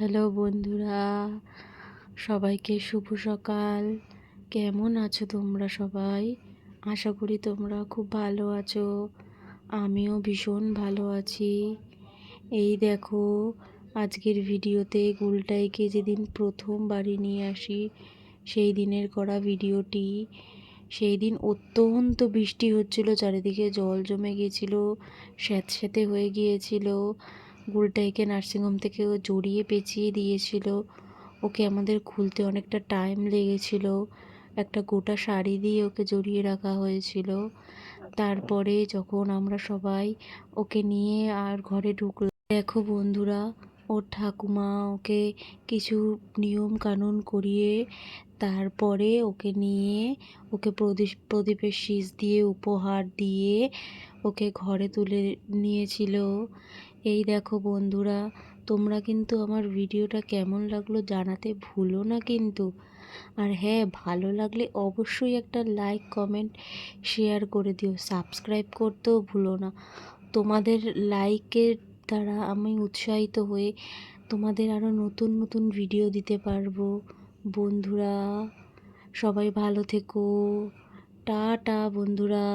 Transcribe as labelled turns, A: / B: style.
A: Hello বন্ধুরা, সবাইকে শুভ সকাল। কেমন আছো তোমরা সবাই? আশা করি তোমরা খুব ভালো আছো। আমিও ভীষণ ভালো আছি। এই দেখো, আজকের ভিডিওতে গুলটাইকে যেদিন প্রথম বাড়ি নিয়ে আসি সেই দিনের করা ভিডিওটি। সেই দিন অত্যন্ত বৃষ্টি হচ্ছিল, চারিদিকে জল জমে গিয়েছিল, স্যাঁতস্যাঁতে হয়ে গিয়েছিল। গুলটাইকে নার্সিংহোম থেকে ও জড়িয়ে পেঁচিয়ে দিয়েছিল। ওকে আমাদের খুলতে অনেকটা টাইম লেগেছিল। একটা গোটা শাড়ি দিয়ে ওকে জড়িয়ে রাখা হয়েছিল। তারপরে যখন আমরা সবাই ওকে নিয়ে আর ঘরে ঢুকলাম, দেখো বন্ধুরা, ওর ঠাকুমা ওকে কিছু নিয়ম কানুন করিয়ে তারপরে ওকে নিয়ে ওকে প্রদীপের শীষ দিয়ে উপহার দিয়ে ওকে ঘরে তুলে নিয়েছিল। এই দেখো বন্ধুরা, তোমরা কিন্তু আমার ভিডিওটা কেমন লাগলো জানাতে ভুলো না কিন্তু। আর হ্যাঁ, ভালো লাগলে অবশ্যই একটা লাইক কমেন্ট শেয়ার করে দিও, সাবস্ক্রাইব করতেও ভুলো না। তোমাদের লাইকের দ্বারা আমি উৎসাহিত হয়ে তোমাদের আরও নতুন নতুন ভিডিও দিতে পারবো। বন্ধুরা, সবাই ভালো থেকো। টাটা বন্ধুরা।